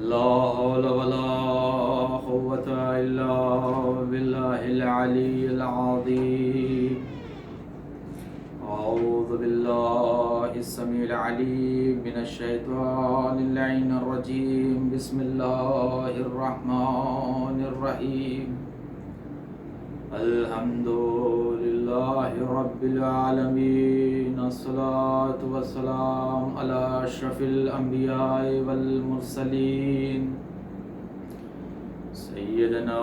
لا حول ولا قوة إلا بالله العلي العظيم. أعوذ بالله السميع العليم من الشيطان اللعين الرجيم. بسم الله الرحمن الرحيم. الحمد لله رب العالمين. الصلاة والسلام على أشرف الأنبياء والمرسلين سيدنا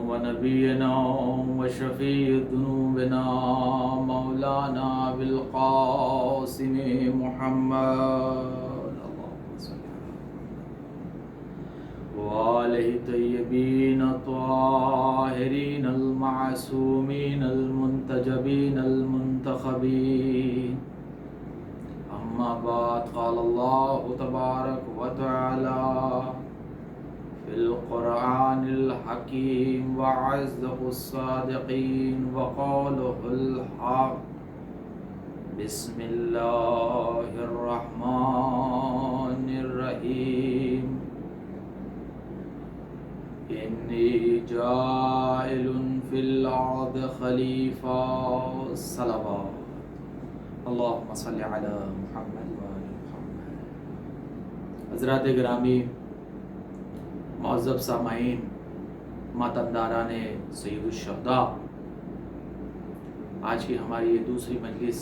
ونبينا وشفيع ذنوبنا مولانا بالقاسم محمد وآله الطيبين الطاهرين المعصومين المنتجبين المنتخبين. أما بعد، قال الله تبارك وتعالى في القرآن الحكيم وأصدق الصادقين وقوله الحق. بسم الله الرحمن الرحيم. إني جاعل في الأرض خليفة. صلوات اللهم صل على محمد وآل محمد. حضرات گرامی، معزز سامعین، ماتمداران سید الشہداء، آج کی ہماری یہ دوسری مجلس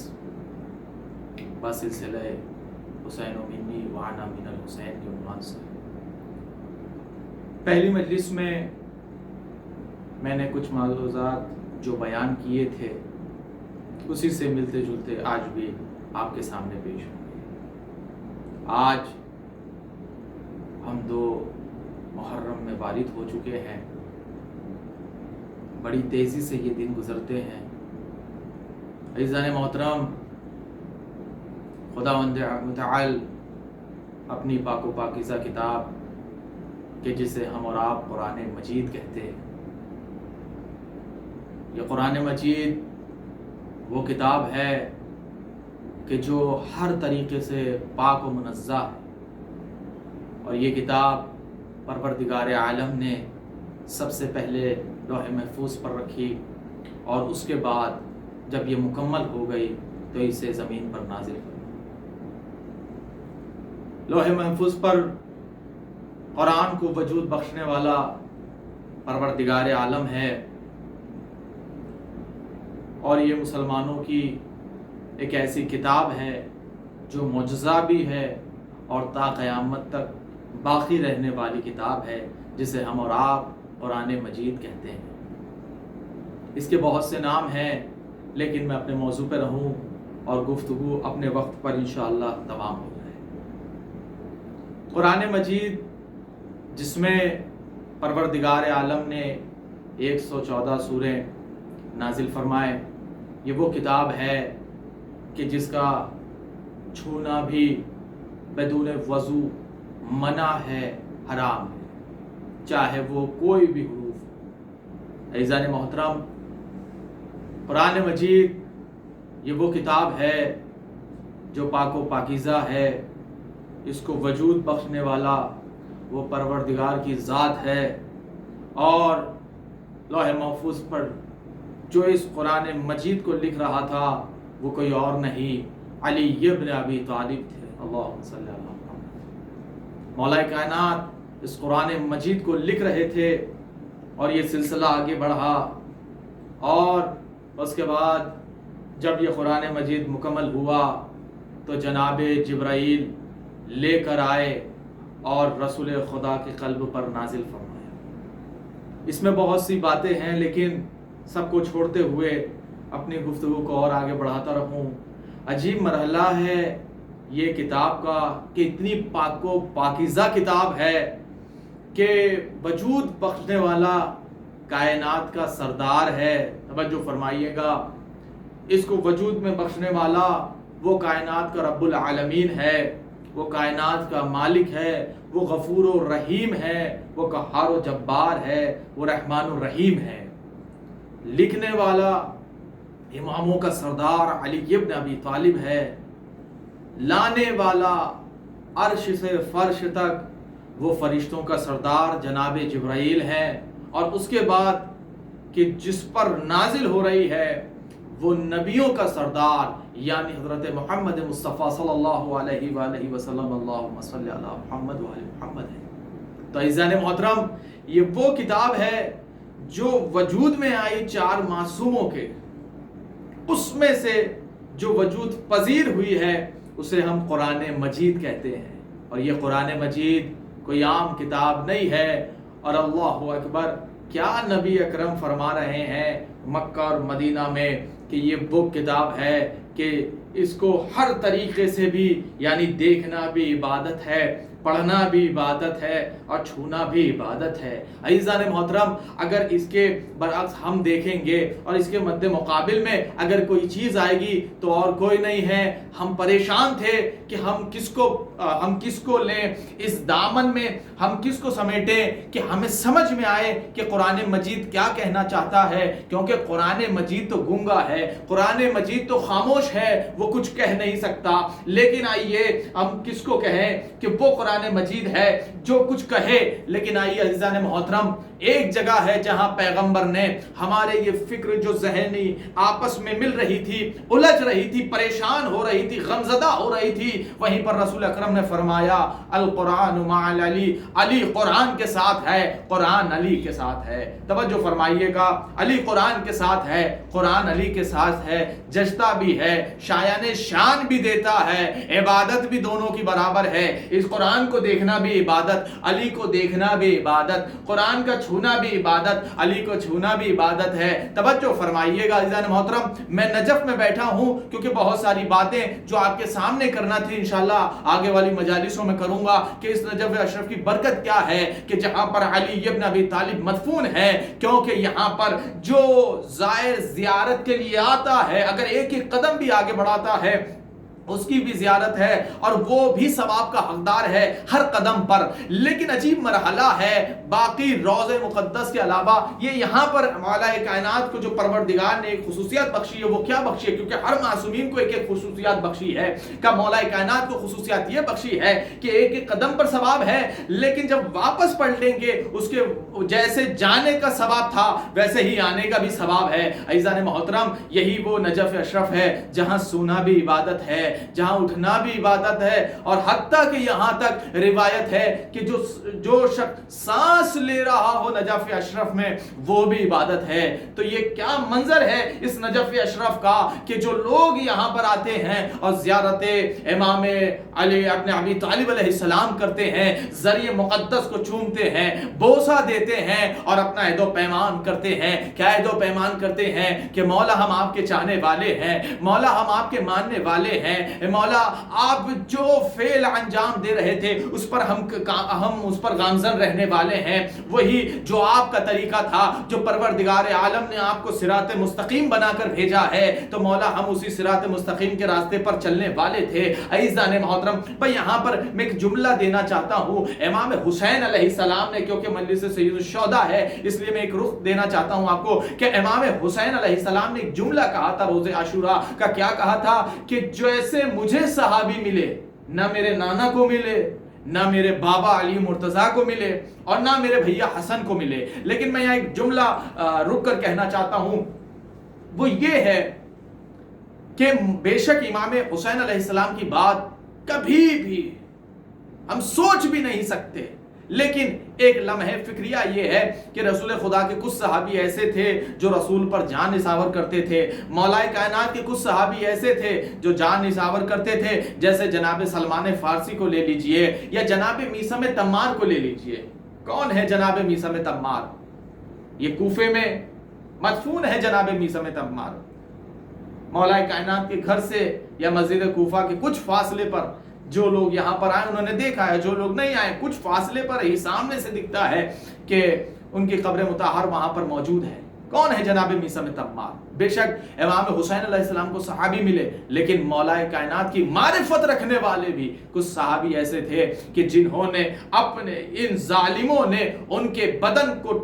بسلسلہ حسین و منی وعنا من الحسین کے عنوان سے. پہلی مجلس میں میں نے کچھ ملحوظات جو بیان کیے تھے اسی سے ملتے جلتے آج بھی آپ کے سامنے پیش ہوں گے. آج ہم دو محرم میں وارد ہو چکے ہیں. بڑی تیزی سے یہ دن گزرتے ہیں. عزیزان محترم، خداوند متعال اپنی پاک و پاکیزہ کتاب کہ جسے ہم اور آپ قرآن مجید کہتے ہیں، یہ قرآن مجید وہ کتاب ہے کہ جو ہر طریقے سے پاک و منزہ ہے، اور یہ کتاب پروردگار عالم نے سب سے پہلے لوح محفوظ پر رکھی، اور اس کے بعد جب یہ مکمل ہو گئی تو اسے زمین پر نازل کر. لوح محفوظ پر قرآن کو وجود بخشنے والا پروردگار عالم ہے، اور یہ مسلمانوں کی ایک ایسی کتاب ہے جو معجزہ بھی ہے اور تا قیامت تک باقی رہنے والی کتاب ہے، جسے ہم اور آپ قرآن مجید کہتے ہیں. اس کے بہت سے نام ہیں، لیکن میں اپنے موضوع پہ رہوں اور گفتگو اپنے وقت پر انشاءاللہ تمام ہو جائے. قرآن مجید جس میں پروردگار عالم نے 114 سوریں نازل فرمائے، یہ وہ کتاب ہے کہ جس کا چھونا بھی بدون وضو منع ہے، حرام ہے، چاہے وہ کوئی بھی حروف. عزیزان محترم، قرآن مجید یہ وہ کتاب ہے جو پاک و پاکیزہ ہے. اس کو وجود بخشنے والا وہ پروردگار کی ذات ہے، اور لوح محفوظ پر جو اس قرآن مجید کو لکھ رہا تھا وہ کوئی اور نہیں، علی ابن ابی طالب تھے. اللہم صلی اللہ علیہ وسلم. مولا کائنات اس قرآن مجید کو لکھ رہے تھے، اور یہ سلسلہ آگے بڑھا، اور اس کے بعد جب یہ قرآن مجید مکمل ہوا تو جناب جبرائیل لے کر آئے اور رسول خدا کے قلب پر نازل فرمایا. اس میں بہت سی باتیں ہیں، لیکن سب کو چھوڑتے ہوئے اپنی گفتگو کو اور آگے بڑھاتا رہوں. عجیب مرحلہ ہے یہ کتاب کا کہ اتنی پاک و پاکیزہ کتاب ہے کہ وجود بخشنے والا کائنات کا سردار ہے. توجہ فرمائیے گا، اس کو وجود میں بخشنے والا وہ کائنات کا رب العالمین ہے، وہ کائنات کا مالک ہے، وہ غفور و رحیم ہے، وہ قہار و جبار ہے، وہ رحمان و رحیم ہے. لکھنے والا اماموں کا سردار علی ابن ابی طالب ہے. لانے والا عرش سے فرش تک وہ فرشتوں کا سردار جناب جبرائیل ہے، اور اس کے بعد کہ جس پر نازل ہو رہی ہے وہ نبیوں کا سردار یعنی حضرت محمد مصطفیٰ صلی اللہ علیہ وآلہ وسلم، اللہم صلی علی محمد وآل محمد ہے۔ تو عزیزان محترم، یہ وہ کتاب ہے جو وجود میں آئی 4 معصوموں کے، اس میں سے جو وجود پذیر ہوئی ہے اسے ہم قرآن مجید کہتے ہیں، اور یہ قرآن مجید کوئی عام کتاب نہیں ہے۔ اور اللہ اکبر، کیا نبی اکرم فرما رہے ہیں مکہ اور مدینہ میں کہ یہ وہ کتاب ہے کہ اس کو ہر طریقے سے بھی یعنی دیکھنا بھی عبادت ہے، پڑھنا بھی عبادت ہے، اور چھونا بھی عبادت ہے۔ عزیزان محترم، اگر اس کے برعکس ہم دیکھیں گے اور اس کے مد مقابل میں اگر کوئی چیز آئے گی تو اور کوئی نہیں ہے، ہم پریشان تھے کہ ہم کس کو لیں اس دامن میں، ہم کس کو سمیٹیں کہ ہمیں سمجھ میں آئے کہ قرآن مجید کیا کہنا چاہتا ہے، کیونکہ قرآن مجید تو گونگا ہے، قرآن مجید تو خاموش ہے، وہ کچھ کہہ نہیں سکتا۔ لیکن آئیے ہم کس کو کہیں کہ وہ قرآن مجید ہے جو کچھ کہے۔ لیکن آئیے عزیزان محترم، ایک جگہ ہے جہاں پیغمبر نے ہمارے یہ فکر جو ذہنی آپس میں مل رہی تھی، الجھ رہی تھی، پریشان ہو رہی تھی، غمزدہ ہو رہی تھی، وہیں پر رسول اکرم نے فرمایا القرآن مع علی، علی قرآن کے ساتھ ہے، قرآن علی کے ساتھ ہے۔ توجہ فرمائیے گا، علی قرآن کے ساتھ ہے، قرآن علی کے ساتھ ہے، ججتا بھی ہے، شایان شان بھی دیتا ہے، عبادت بھی دونوں کی برابر ہے۔ اس قرآن کو دیکھنا بھی عبادت، علی کو دیکھنا بھی عبادت، قرآن کا چھونا بھی عبادت، علی کو چھونا بھی عبادت ہے۔ توجہ فرمائیے گا عزیزان محترم، میں نجف میں بیٹھا ہوں کیونکہ بہت ساری باتیں جو آپ کے سامنے کرنا تھی انشاءاللہ آگے والی مجالسوں میں کروں گا کہ اس نجف اشرف کی برکت کیا ہے کہ جہاں پر علی ابن ابی طالب مدفون ہے، کیونکہ یہاں پر جو زائر زیارت کے لیے آتا ہے اگر ایک ایک قدم بھی آگے بڑھاتا ہے اس کی بھی زیارت ہے اور وہ بھی ثواب کا حقدار ہے ہر قدم پر۔ لیکن عجیب مرحلہ ہے، باقی روضہ مقدس کے علاوہ یہ یہاں پر مولا کائنات کو جو پروردگار نے ایک خصوصیت بخشی ہے، وہ کیا بخشی ہے؟ کیونکہ ہر معصومین کو ایک ایک خصوصیات بخشی ہے، کہ مولا کائنات کو خصوصیات یہ بخشی ہے کہ ایک ایک قدم پر ثواب ہے، لیکن جب واپس پلٹیں گے اس کے جیسے جانے کا ثواب تھا ویسے ہی آنے کا بھی ثواب ہے۔ عزیزان محترم، یہی وہ نجف اشرف ہے جہاں سونا بھی عبادت ہے، جہاں اٹھنا بھی عبادت ہے، اور حتیٰ کہ یہاں تک روایت ہے کہ جو شخص سانس لے رہا ہو نجف اشرف میں وہ بھی عبادت ہے۔ تو یہ کیا منظر ہے اس نجف اشرف کا کہ جو لوگ یہاں پر آتے ہیں اور زیارت امام علی ابن ابی طالب علیہ السلام کرتے ہیں، ذریعہ مقدس کو چومتے ہیں، بوسہ دیتے ہیں اور اپنا عہد و پیمان کرتے ہیں۔ کیا عہد و پیمان کرتے ہیں کہ مولا ہم آپ کے چاہنے والے ہیں، مولا ہم آپ کے ماننے والے ہیں، مولا آپ جو فعل انجام دے رہے تھے اس پر ہم اس پر گامزن رہنے والے ہیں، وہی جو آپ کا طریقہ تھا، جو پروردگار عالم نے آپ کو صراط مستقیم بنا کر بھیجا ہے، تو مولا ہم اسی صراط مستقیم کے راستے پر چلنے والے تھے۔ عزیزان محترم، بھئی یہاں پر میں ایک جملہ دینا چاہتا ہوں امام حسین علیہ السلام نے، کیونکہ مجلس سید الشہداء ہے اس لیے میں ایک رخ دینا چاہتا ہوں آپ کو کہ امام حسین علیہ السلام نے ایک جملہ کہا تھا روز عاشوراء کا۔ کیا کہا تھا کہ جیسے مجھے صحابی ملے، نہ میرے نانا کو ملے، نہ میرے بابا علی مرتضیٰ کو ملے، اور نہ میرے بھیا حسن کو ملے، لیکن میں یہاں ایک جملہ رک کر کہنا چاہتا ہوں، وہ یہ ہے کہ بے شک امام حسین علیہ السلام کی بات کبھی بھی ہم سوچ بھی نہیں سکتے، لیکن ایک لمحہ فکریہ یہ ہے کہ رسول خدا کے کچھ صحابی ایسے تھے جو رسول پر جان نثار کرتے تھے، مولا کائنات کے کچھ صحابی ایسے تھے جو جان نثار کرتے تھے، جیسے جناب سلمان فارسی کو لے لیجئے یا جناب میثم تمار کو لے لیجئے۔ کون ہے جناب میثم تمار؟ یہ کوفے میں مدفون ہے جناب میثم تمار۔ مولا کائنات کے گھر سے یا مسجد کوفہ کے کچھ فاصلے پر جو لوگ یہاں پر آئے انہوں نے دیکھا ہے، جو لوگ نہیں آئے کچھ فاصلے پر ہی سامنے سے دکھتا ہے کہ ان کی قبر مطہر وہاں پر موجود ہے۔ کون ہے جناب میثم تمار؟ بے شک امام حسین علیہ السلام کو صحابی ملے، لیکن مولا کائنات کی معرفت رکھنے والے بھی کچھ صحابی ایسے تھے کہ جنہوں نے اپنے ان ظالموں نے ان کے بدن کو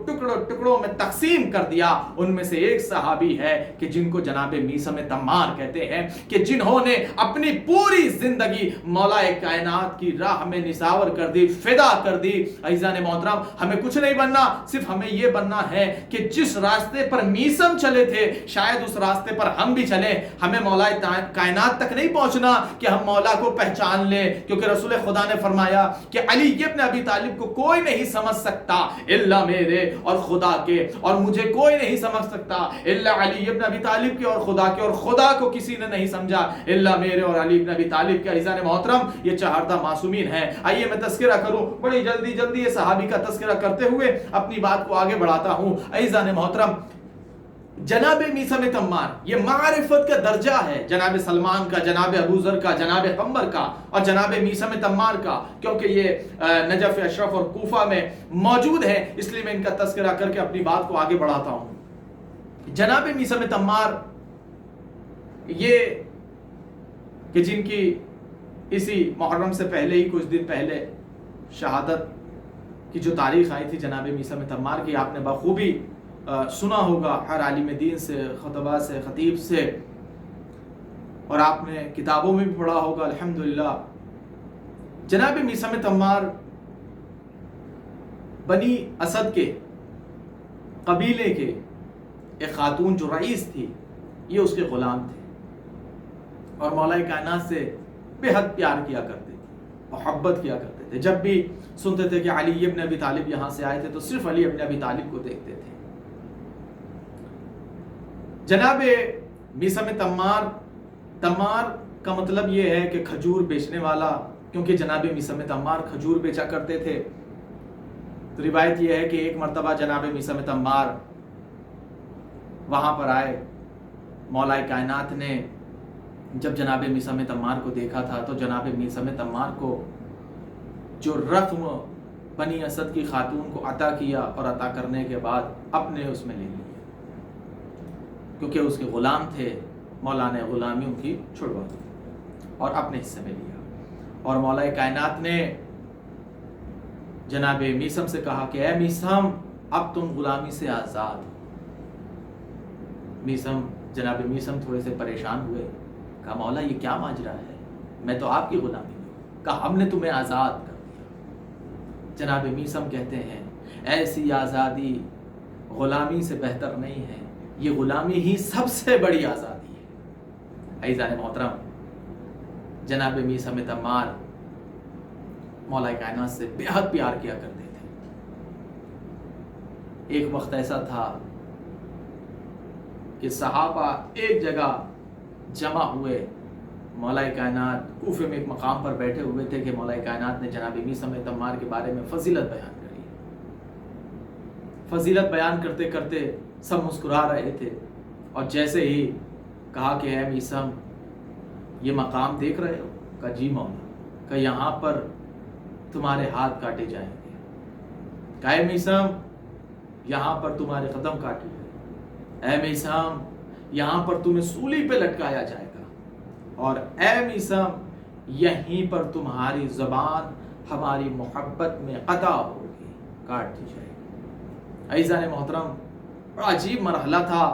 ٹکڑوں میں تقسیم کر دیا۔ ان میں سے ایک صحابی ہے کہ جن کو جناب میثم تمار کہتے ہیں، کہ جنہوں نے اپنی پوری زندگی مولا کائنات کی راہ میں نثار کر دی، فدا کر دی۔ عزیزان محترم، ہمیں کچھ نہیں بننا، صرف ہمیں یہ بننا ہے کہ جس راستے پر میثم چلے تھے شاید اس راستے پر ہم بھی چلیں۔ ہمیں مولا کائنات تک نہیں پہنچنا کہ ہم مولا کو پہچان لیں، کیونکہ رسول خدا نے فرمایا کہ علی ابن ابی طالب کو کوئی نہیں سمجھ سکتا الا میرے اور خدا کے، اور مجھے کوئی نہیں سمجھ سکتا الا علی ابن ابی طالب کے اور خدا کے، اور خدا کو کسی نے نہیں سمجھا الا میرے اور علی ابن ابی طالب کے۔ عزیزان محترم، یہ چہاردہ معصومین ہیں۔ آئیے میں تذکرہ کروں، بڑی جلدی یہ صحابی کا تذکرہ کرتے ہوئے اپنی بات کو آگے بڑھاتا ہوں۔ عزیزان محترم، جناب میثم تمار یہ معرفت کا درجہ ہے، جناب سلمان کا، جناب ابو ذر کا، جناب قمر کا اور جناب میثم تمار کا، کیونکہ یہ نجف اشرف اور کوفہ میں موجود ہیں، اس لیے میں ان کا تذکرہ کر کے اپنی بات کو آگے بڑھاتا ہوں۔ جناب میثم تمار یہ کہ جن کی اسی محرم سے پہلے ہی کچھ دن پہلے شہادت کی جو تاریخ آئی تھی جناب میثم تمار کی، آپ نے بخوبی سنا ہوگا ہر عالم دین سے، خطبہ سے، خطیب سے، اور آپ نے کتابوں میں بھی پڑھا ہوگا الحمدللہ۔ جناب میثم تمار بنی اسد کے قبیلے کے ایک خاتون جو رئیس تھی، یہ اس کے غلام تھے اور مولا کائنات سے بے حد پیار کیا کرتے تھے، محبت کیا کرتے تھے۔ جب بھی سنتے تھے کہ علی ابن ابی طالب یہاں سے آئے تھے تو صرف علی ابن ابی طالب کو دیکھتے تھے۔ جناب میثم تمار کا مطلب یہ ہے کہ کھجور بیچنے والا، کیونکہ جناب میثم تمار کھجور بیچا کرتے تھے۔ تو روایت یہ ہے کہ ایک مرتبہ جناب میثم تمار وہاں پر آئے، مولا کائنات نے جب جناب میثم تمار کو دیکھا تھا تو جناب میثم تمار کو جو رقم بنی اسد کی خاتون کو عطا کیا اور عطا کرنے کے بعد اپنے اس میں لے لیا، کیونکہ اس کے غلام تھے، مولا نے غلامی ان کی چھڑوا دی اور اپنے حصے میں لیا۔ اور مولا کائنات نے جناب میثم سے کہا کہ اے میثم، اب تم غلامی سے آزاد ہو۔ جناب میثم تھوڑے سے پریشان ہوئے، کہا مولا یہ کیا ماجرا ہے، میں تو آپ کی غلامی ہوں، کہا ہم نے تمہیں آزاد کر دیا۔ جناب میثم کہتے ہیں ایسی آزادی غلامی سے بہتر نہیں ہے، یہ غلامی ہی سب سے بڑی آزادی ہے۔ عزیزان محترم، جناب میثم تمار مولا کائنات سے بے حد پیار کیا کرتے تھے۔ ایک وقت ایسا تھا کہ صحابہ ایک جگہ جمع ہوئے، مولا کائنات کوفے میں ایک مقام پر بیٹھے ہوئے تھے کہ مولا کائنات نے جناب میثم تمار کے بارے میں فضیلت بیان کری۔ فضیلت بیان کرتے کرتے سب مسکرا رہے تھے، اور جیسے ہی کہا کہ اے میثم یہ مقام دیکھ رہے ہو، کہا جی مولا، کہ یہاں پر تمہارے ہاتھ کاٹے جائیں گے، کہا اے میثم یہاں پر تمہارے قدم کاٹے جائیں گے، اے میثم یہاں پر تمہیں سولی پہ لٹکایا جائے گا، اور اے میثم یہیں پر تمہاری زبان ہماری محبت میں قطع ہوگی، کاٹ دی جائے گی۔ عزیزان محترم، بڑا عجیب مرحلہ تھا،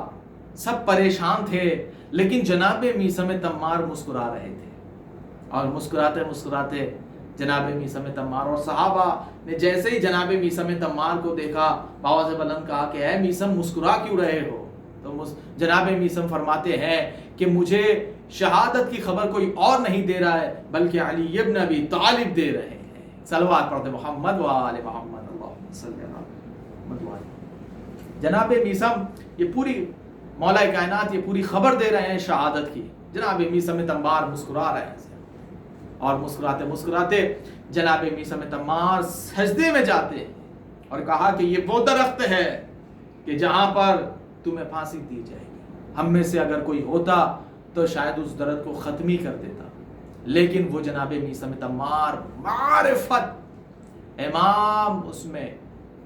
سب پریشان تھے، لیکن جناب میثم تمار مسکرا رہے تھے، اور مسکراتے مسکراتے جناب میثم تمار اور صحابہ نے جیسے ہی جناب میثم تمار کو دیکھا، آواز بلند کہا کہ اے میثم مسکرا کیوں رہے ہو؟ تو جناب میثم فرماتے ہیں کہ مجھے شہادت کی خبر کوئی اور نہیں دے رہا ہے بلکہ علی ابن ابی طالب دے رہے ہیں۔ صلوات پڑھتے محمد و آل محمد، اللہم صلی علی محمد۔ جناب میثم یہ پوری مولا کائنات یہ پوری خبر دے رہے ہیں شہادت کی۔ جناب میثم تمار مسکرا رہے ہیں، اور مسکراتے مسکراتے جناب میثم تمار سجدے میں جاتے اور کہا کہ یہ وہ درخت ہے کہ جہاں پر تمہیں پھانسی دی جائے گی، ہم میں سے اگر کوئی ہوتا تو شاید اس درخت کو ختمی کر دیتا، لیکن وہ جناب میثم تمار معرفت، امام اس میں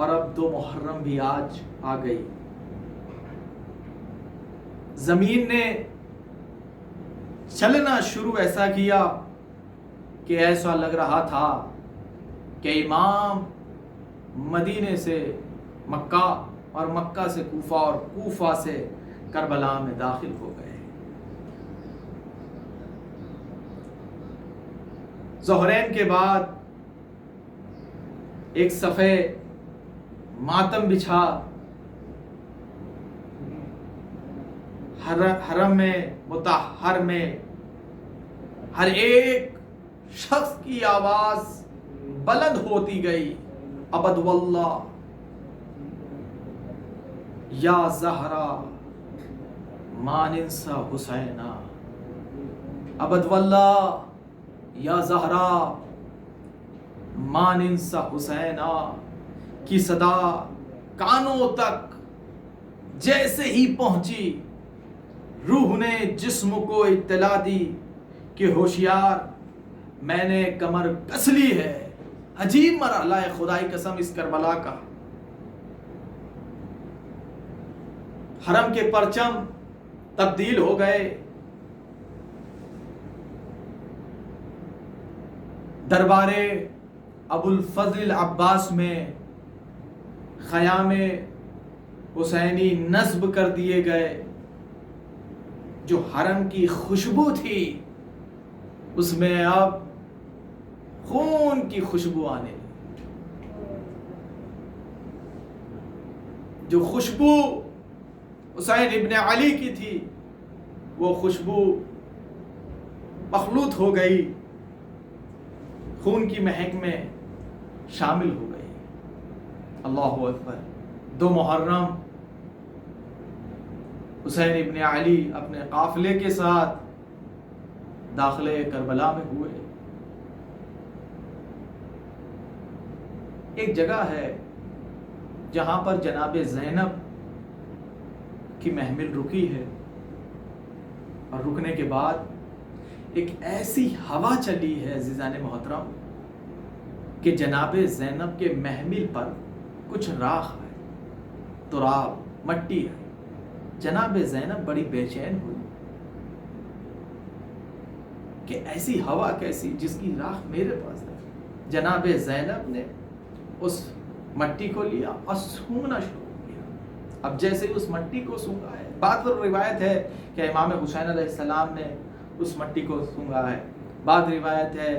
اور اب 2 محرم بھی آج آ گئی. زمین نے چلنا شروع ایسا کیا کہ ایسا لگ رہا تھا کہ امام مدینے سے مکہ اور مکہ سے کوفہ اور کوفہ سے کربلا میں داخل ہو گئے. ظہرین کے بعد ایک صفحے ماتم بچھا حرم میں مطہر میں ہر ایک شخص کی آواز بلند ہوتی گئی. ابد واللہ یا زہرا ما ننسى حسینا، ابد واللہ یا زہرا ما ننسى حسینا کی صدا کانوں تک جیسے ہی پہنچی، روح نے جسم کو اطلاع دی کہ ہوشیار میں نے کمر کس لی ہے. عجیب مرحلہ ہے خدائی قسم اس کربلا کا. حرم کے پرچم تبدیل ہو گئے، دربار ابو الفضل عباس میں خیام حسینی نصب کر دیے گئے. جو حرم کی خوشبو تھی اس میں اب خون کی خوشبو آنے لگی. جو خوشبو حسین ابن علی کی تھی وہ خوشبو مخلوط ہو گئی، خون کی مہک میں شامل ہو گئی. اللہ اکبر. 2 محرم حسین ابن علی اپنے قافلے کے ساتھ داخلے کربلا میں ہوئے. ایک جگہ ہے جہاں پر جناب زینب کی محمل رکی ہے، اور رکنے کے بعد ایک ایسی ہوا چلی ہے عزیزان محترم کہ جناب زینب کے محمل پر کچھ راکھ ہے، تراب مٹی ہے. جناب زینب بڑی بے چین ہوئی کہ ایسی ہوا کیسی جس کی راکھ میرے پاس ہے. جناب زینب نے اس مٹی کو لیا اور سونگنا شروع کیا. اب جیسے اس مٹی کو سونگا ہے، بعض روایت ہے کہ امام حسین علیہ السلام نے اس مٹی کو سونگا ہے، بعض روایت ہے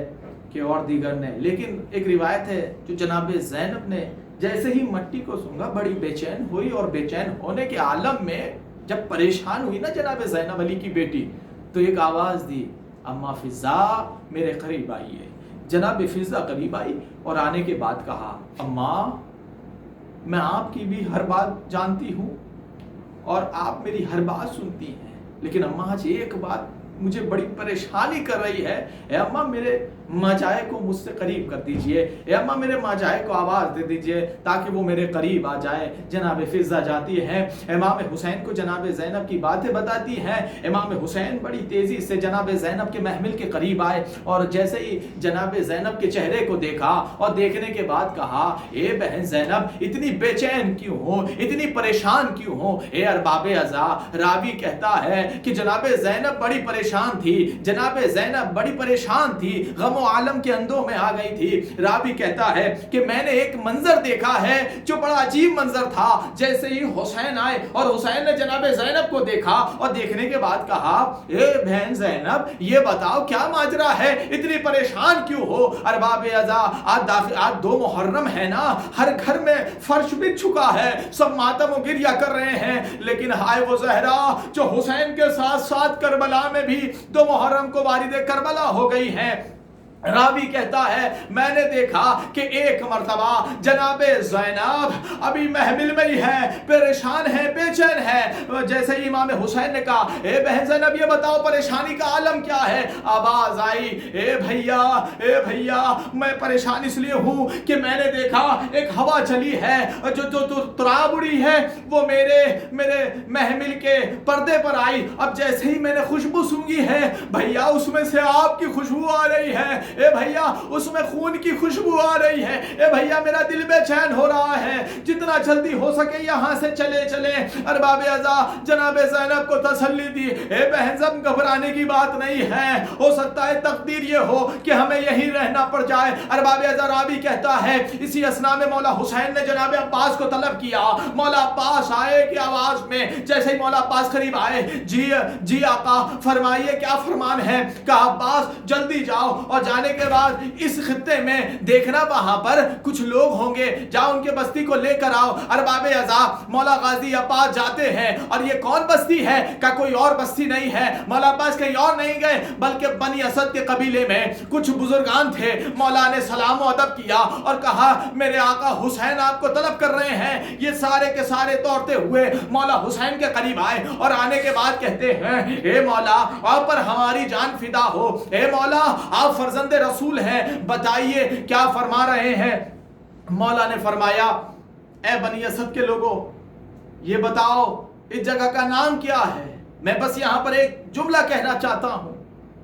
کہ اور دیگر نے، لیکن ایک روایت ہے جو جناب زینب نے جیسے ہی مٹی کو سونگا بڑی بے چین ہوئی، اور بے چین ہونے کے عالم میں جب پریشان ہوئی نا جناب زینب علی کی بیٹی، تو ایک آواز دی، اما فضا میرے قریب آئیے. جناب فضا قریب آئی اور آنے کے بعد کہا، اماں میں آپ کی بھی ہر بات جانتی ہوں اور آپ میری ہر بات سنتی ہیں، لیکن اماں آج ایک بات مجھے بڑی پریشانی کر رہی ہے. اے اماں میرے ماجائے کو مجھ سے قریب کر دیجئے، اے اماں میرے ماجائے کو آواز دے دیجئے تاکہ وہ میرے قریب آ جائے. جناب فضا جاتی ہیں، امام حسین کو جناب زینب کی باتیں بتاتی ہیں. امام حسین بڑی تیزی سے جناب زینب کے محمل کے قریب آئے، اور جیسے ہی جناب زینب کے چہرے کو دیکھا اور دیکھنے کے بعد کہا، اے بہن زینب اتنی بے چین کیوں ہو، اتنی پریشان کیوں ہو؟ اے ارباب عزا، راوی کہتا ہے کہ جناب زینب بڑی پریشان تھی، جناب زینب بڑی پریشان تھی، غم و عالم کے اندوں میں آ گئی تھی. راوی کہتا ہے کہ میں نے ایک منظر دیکھا ہے جو بڑا عجیب منظر تھا. جیسے ہی حسین آئے اور حسین نے جناب زینب کو دیکھا اور دیکھنے کے بعد کہا، اے بہن زینب یہ بتاؤ کیا ماجرا ہے، اتنی پریشان کیوں ہو؟ ارباب عزا آج 2 محرم ہے نا، ہر گھر میں فرش بچھ چکا ہے، سب ماتم و گریہ کر رہے ہیں، لیکن ہائے وہ زہرا جو حسین کے ساتھ ساتھ کربلا میں بھی 2 محرم کو والد کربلا ہو گئی ہیں. راوی کہتا ہے میں نے دیکھا کہ ایک مرتبہ جناب زینب ابھی محمل میں ہی ہے، پریشان ہے، بے چین ہے. جیسے ہی امام حسین نے کہا، اے بہن زینب یہ بتاؤ پریشانی کا عالم کیا ہے؟ آواز آئی، اے بھیا میں پریشان اس لیے ہوں کہ میں نے دیکھا ایک ہوا چلی ہے جو تراب اڑی ہے، وہ میرے محمل کے پردے پر آئی. اب جیسے ہی میں نے خوشبو سونگی ہے بھیا اس میں سے آپ کی خوشبو آ رہی ہے. اے بھیا اس میں خون کی خوشبو آ رہی ہے، اے بھیا میرا دل بے چین ہو رہا ہے، جتنا جلدی ہو سکے یہاں سے چلے چلے۔ ارباب ازا جناب زینب کو تسلی دی، اے بہن زم گھبرانے کی بات نہیں ہے، ہو سکتا ہے تقدیر یہ ہو کہ ہمیں یہی رہنا پڑ جائے۔ ارباب ازا راوی کہتا ہے اسی اثناء میں مولا حسین نے جناب عباس کو طلب کیا، مولا عباس آئے کی آواز میں، جیسے ہی مولا عباس قریب آئے، جی آقا فرمائیے کیا فرمان ہے؟ کہا عباس جلدی جاؤ اور جانے کے بعد اس خطے میں دیکھنا وہاں پر کچھ لوگ ہوں گے، جاؤ ان کے بستی کو لے کر آؤ۔ ارباب ازا مولا غازی عباس جاتے ہیں، اور یہ کون بستی ہے؟ کہ کوئی اور بستی نہیں ہے، مولا عباس کہیں اور نہیں گئے بلکہ بنی اسد کے قبیلے میں کچھ بزرگان تھے۔ مولا نے سلام و ادب کیا اور کہا میرے آقا حسین آپ کو طلب کر رہے ہیں۔ یہ سارے کے سارے دوڑتے ہوئے مولا حسین کے قریب آئے اور آنے کے بعد کہتے ہیں اے مولا آپ پر ہماری جان فدا ہو، اے مولا آپ فرزند رسول ہیں، بتائیے کیا فرما رہے ہیں؟ مولا نے فرمایا اے بنی اسد کے لوگوں یہ بتاؤ اس جگہ کا نام کیا ہے؟ میں بس یہاں پر ایک جملہ کہنا چاہتا ہوں،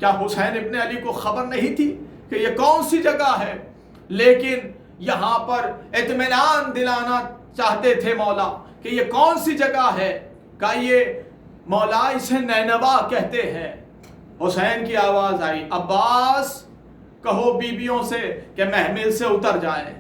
کیا حسین ابن علی کو خبر نہیں تھی کہ یہ کون سی جگہ ہے؟ لیکن یہاں پر اطمینان دلانا چاہتے تھے مولا کہ یہ کون سی جگہ ہے؟ کہ یہ مولا اسے نینوا کہتے ہیں۔ حسین کی آواز آئی عباس کہو بیبیوں سے کہ محمل سے اتر جائیں۔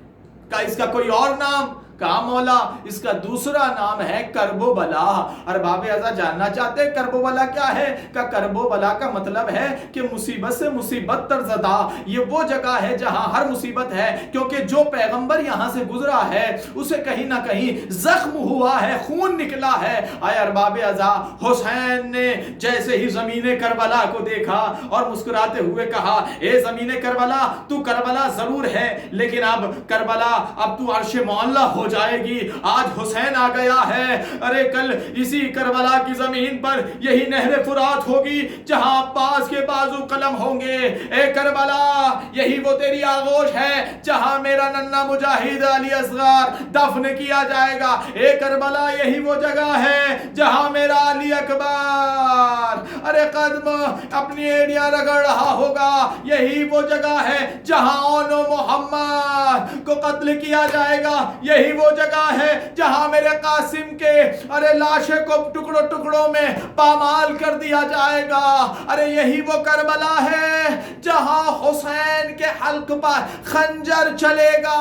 کہ اس کا کوئی اور نام؟ کہا مولا اس کا دوسرا نام ہے کرب و بلا۔ ارباب ازا جاننا چاہتے ہیں کرب و بلا کیا ہے؟ کہ کرب و بلا کا مطلب ہے کہ مصیبت سے مصیبت تر زدہ، یہ وہ جگہ ہے جہاں ہر مصیبت ہے، کیونکہ جو پیغمبر یہاں سے گزرا ہے اسے کہیں نہ کہیں زخم ہوا ہے، خون نکلا ہے۔ آئے ارباب ازا حسین نے جیسے ہی زمین کربلا کو دیکھا اور مسکراتے ہوئے کہا اے زمین کربلا تو کربلا ضرور ہے لیکن اب کربلا اب تو عرش معلی ہو جائے گی، آج حسین آ گیا ہے۔ ارے کل اسی کربلا کی زمین پر یہی نہر فرات ہوگی جہاں عباس کے بازو قلم ہوں گے۔ اے کربلا یہی وہ تیری آغوش ہے جہاں میرا ننھا مجاہد علی اصغر دفن کیا جائے گا۔ اے کربلا یہی وہ جگہ ہے جہاں میرا علی اکبر ارے قدم اپنی ایڑیاں رگڑ رہا ہوگا، یہی وہ جگہ ہے جہاں اون و محمد کو قتل کیا جائے گا، یہی وہ جگہ ہے جہاں میرے قاسم کے ارے لاشے کو ٹکڑوں ٹکڑوں میں پامال کر دیا جائے گا۔ ارے یہی وہ کربلا ہے جہاں حسین کے حلق پر خنجر چلے گا۔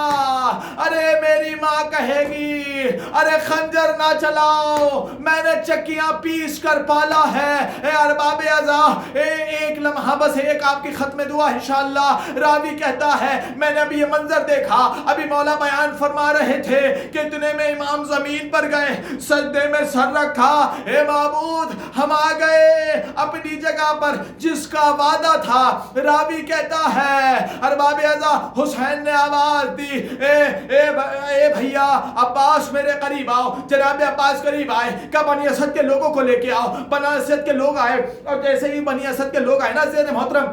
ارے میری ماں کہے گی ارے خنجر نہ چلاؤ، میں نے چکیاں پیس کر پالا ہے۔ اے ارباب ازا ایک لمحہ بس ایک آپ کی ختم دعا انشاءاللہ۔ راوی کہتا ہے میں نے ابھی یہ منظر دیکھا، ابھی مولا بیان فرما رہے تھے کہ اتنے میں امام زمین پر گئے، سجدے میں سر رکھا، اے معبود ہم آ گئے اپنی جگہ پر جس کا وعدہ تھا۔ راوی کہتا ہے ارباب ازا حسین نے آواز دی اے بھیا عباس میرے قریب آؤ۔ جناب عباس قریب آئے کہ بنی اسد کے لوگوں کو لے کے آؤ۔ بنی اسد کے لوگ آئے اور جیسے ہی بنی اسد کے لوگ آئے نا زید محترم،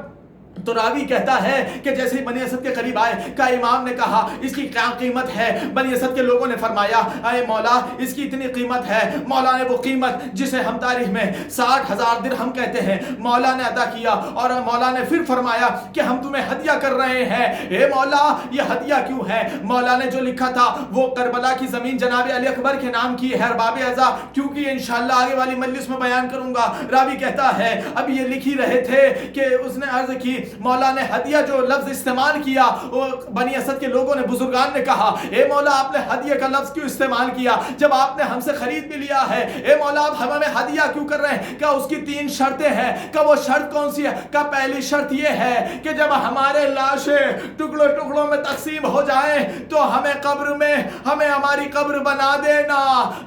تو راوی کہتا ہے کہ جیسے ہی بنی اسد کے قریب آئے کہ امام نے کہا اس کی کیا قیمت ہے؟ بنی اسد کے لوگوں نے فرمایا اے مولا اس کی اتنی قیمت ہے۔ مولا نے وہ قیمت جسے ہم تاریخ میں 60,000 درہم کہتے ہیں مولا نے ادا کیا، اور مولا نے پھر فرمایا کہ ہم تمہیں ہدیہ کر رہے ہیں۔ اے مولا یہ ہدیہ کیوں ہے؟ مولا نے جو لکھا تھا وہ کربلا کی زمین جناب علی اکبر کے نام کی ہے ارباب ازا، کیونکہ یہ انشاءاللہ آگے والی مجلس میں بیان کروں گا۔ راوی کہتا ہے اب یہ لکھ ہی رہے تھے کہ اس نے عرض کی مولا نے ہدیہ جو لفظ استعمال کیا، وہ بنی اسد کے لوگوں نے بزرگان نے کہا اے مولا آپ نے ہدیہ کا لفظ کیوں استعمال کیا جب آپ نے ہم سے خرید بھی لیا ہے؟ اے مولا آپ ہمیں ہدیہ کیوں کر رہے ہیں؟ کہ اس کی 3 شرطیں ہیں۔ کہ وہ شرط کون سی ہے؟ کہ پہلی شرط یہ ہے کہ جب ہمارے لاشیں ٹکڑوں ٹکڑوں میں تقسیم ہو جائیں تو ہمیں قبر میں ہمیں ہماری قبر بنا دینا۔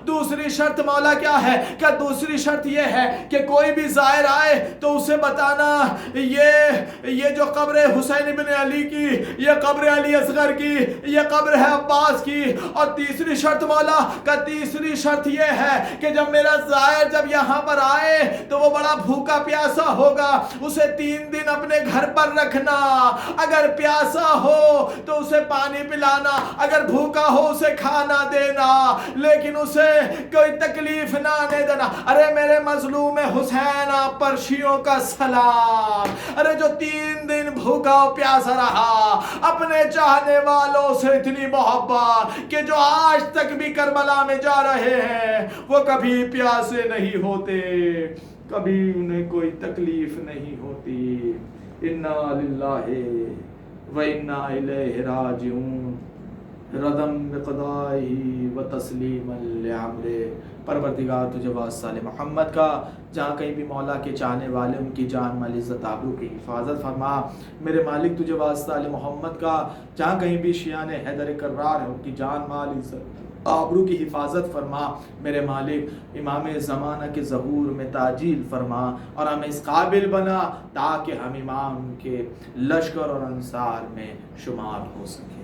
دوسری شرط مولا کیا ہے؟ کہ دوسری شرط یہ ہے کہ کوئی بھی زائر آئے تو اسے بتانا یہ جو قبر حسین ابن علی کی، یہ قبر علی اصغر کی، یہ قبر ہے عباس کی۔ اور تیسری شرط مولا کا تیسری شرط یہ ہے کہ جب میرا زائر جب یہاں پر آئے تو وہ بڑا بھوکا پیاسا ہوگا، اسے 3 دن اپنے گھر پر رکھنا، اگر پیاسا ہو تو اسے پانی پلانا، اگر بھوکا ہو اسے کھانا دینا، لیکن اسے کوئی تکلیف نہ آنے دینا۔ ارے میرے مظلوم حسین آپ پر شیعوں کا سلام۔ ارے جو 3 3 دن بھوکا پیاسا رہا، اپنے چاہنے والوں سے اتنی محبت کہ جو آج تک بھی کربلا میں جا رہے ہیں وہ کبھی پیاسے نہیں ہوتے، کبھی انہیں کوئی تکلیف نہیں ہوتی۔ انا للہ و انا الیہ راجعون، ردم بقضائہ و تسلیما لعمرہ۔ پروردگار تجھے واسطہ محمد کا، جہاں کہیں بھی مولا کے چاہنے والے ان کی جان مال عزت آبرو کی حفاظت فرما۔ میرے مالک تجھے واسطہ محمد کا، جہاں کہیں بھی شیعان حیدر کرار ہے ان کی جان مال عزت آبرو کی حفاظت فرما۔ میرے مالک امام زمانہ کے ظہور میں تعجیل فرما اور ہمیں اس قابل بنا تاکہ ہم امام کے لشکر اور انصار میں شمار ہو سکیں۔